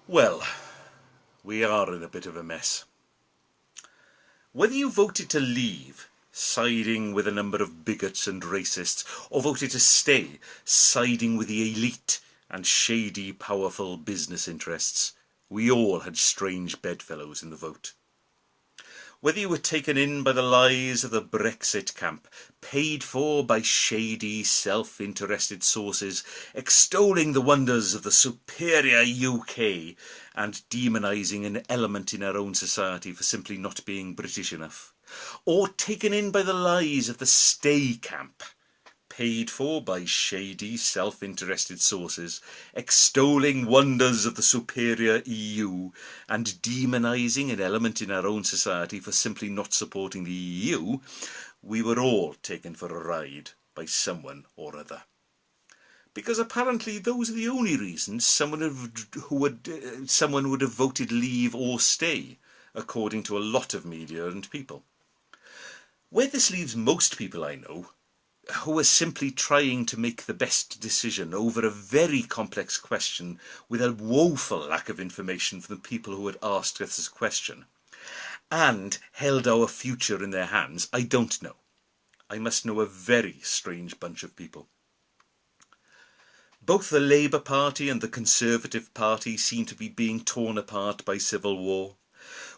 Well, we are in a bit of a mess. Whether you voted to leave, siding with a number of bigots and racists, or voted to stay, siding with the elite and shady, powerful business interests, we all had strange bedfellows in the vote. Whether you were taken in by the lies of the Brexit camp, paid for by shady, self-interested sources, extolling the wonders of the superior UK and demonising an element in our own society for simply not being British enough, or taken in by the lies of the stay camp, paid for by shady, self-interested sources, extolling wonders of the superior EU and demonising an element in our own society for simply not supporting the EU, we were all taken for a ride by someone or other. Because apparently those are the only reasons someone would have voted leave or stay, according to a lot of media and people. Where this leaves most people I know, who are simply trying to make the best decision over a very complex question with a woeful lack of information from the people who had asked us this question, and held our future in their hands, I don't know. I must know a very strange bunch of people. Both the Labour Party and the Conservative Party seem to be being torn apart by civil war.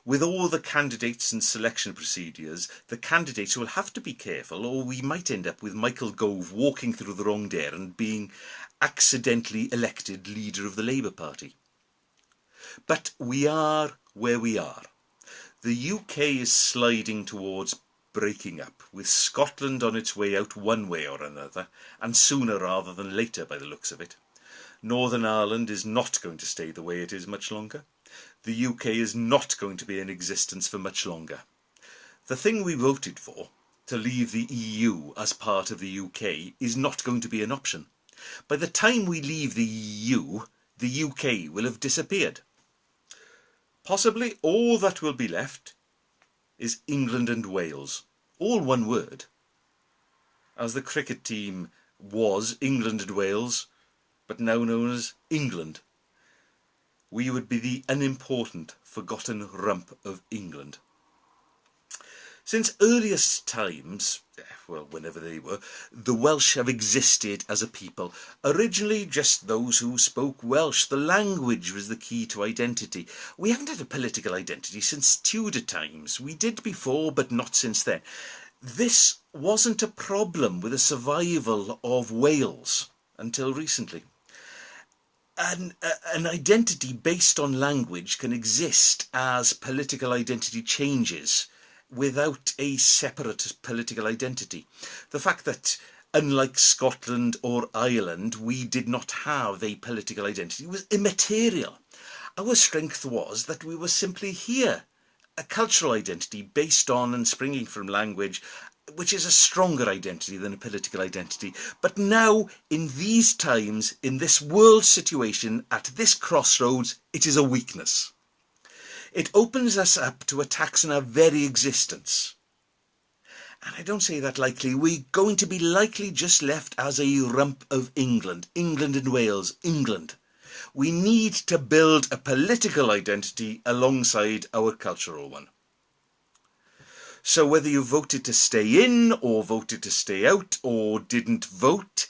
With all the candidates and selection procedures, the candidates will have to be careful, or we might end up with Michael Gove walking through the wrong door and being accidentally elected leader of the Labour Party. But we are where we are. The UK is sliding towards breaking up, with Scotland on its way out one way or another, and sooner rather than later by the looks of it. Northern Ireland is not going to stay the way it is much longer. The UK is not going to be in existence for much longer. The thing we voted for, to leave the EU as part of the UK, is not going to be an option. By the time we leave the EU, the UK will have disappeared. Possibly all that will be left is England and Wales, all one word. As the cricket team was England and Wales, but now known as England. We would be the unimportant, forgotten rump of England. Since earliest times, well, whenever they were, the Welsh have existed as a people. Originally just those who spoke Welsh. The language was the key to identity. We haven't had a political identity since Tudor times. We did before, but not since then. This wasn't a problem with the survival of Wales until recently. An identity based on language can exist as political identity changes without a separate political identity. The fact that, unlike Scotland or Ireland, we did not have a political identity was immaterial. Our strength was that we were simply here, a cultural identity based on and springing from language, which is a stronger identity than a political identity. But now, in these times, in this world situation, at this crossroads, it is a weakness. It opens us up to attacks on our very existence. And I don't say that lightly. We're going to be likely just left as a rump of England. England and Wales. England. We need to build a political identity alongside our cultural one. So whether you voted to stay in or voted to stay out or didn't vote,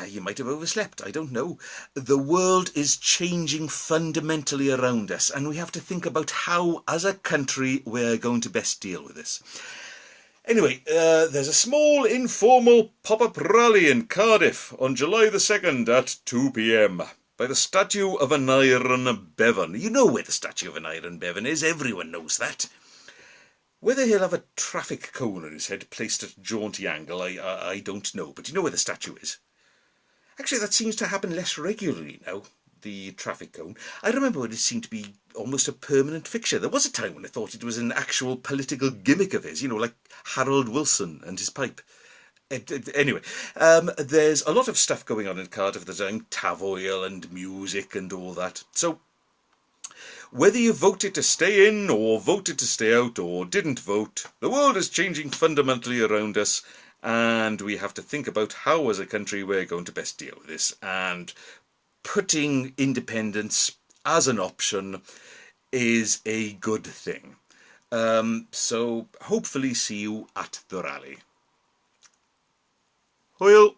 you might have overslept, I don't know. The world is changing fundamentally around us, and we have to think about how, as a country, we're going to best deal with this. Anyway, there's a small informal pop-up rally in Cardiff on July the 2nd at 2 p.m. by the statue of Aneurin Bevan. You know where the statue of Aneurin Bevan is, everyone knows that. Whether he'll have a traffic cone on his head placed at a jaunty angle, I don't know, but you know where the statue is. Actually, that seems to happen less regularly now, the traffic cone. I remember when it seemed to be almost a permanent fixture. There was a time when I thought it was an actual political gimmick of his, you know, like Harold Wilson and his pipe. Anyway, there's a lot of stuff going on in Cardiff at the time, Tavoyl and music and all that. So, whether you voted to stay in or voted to stay out or didn't vote, the world is changing fundamentally around us, and we have to think about how, as a country, we're going to best deal with this, and putting independence as an option is a good thing. So hopefully see you at the rally. Hwyl!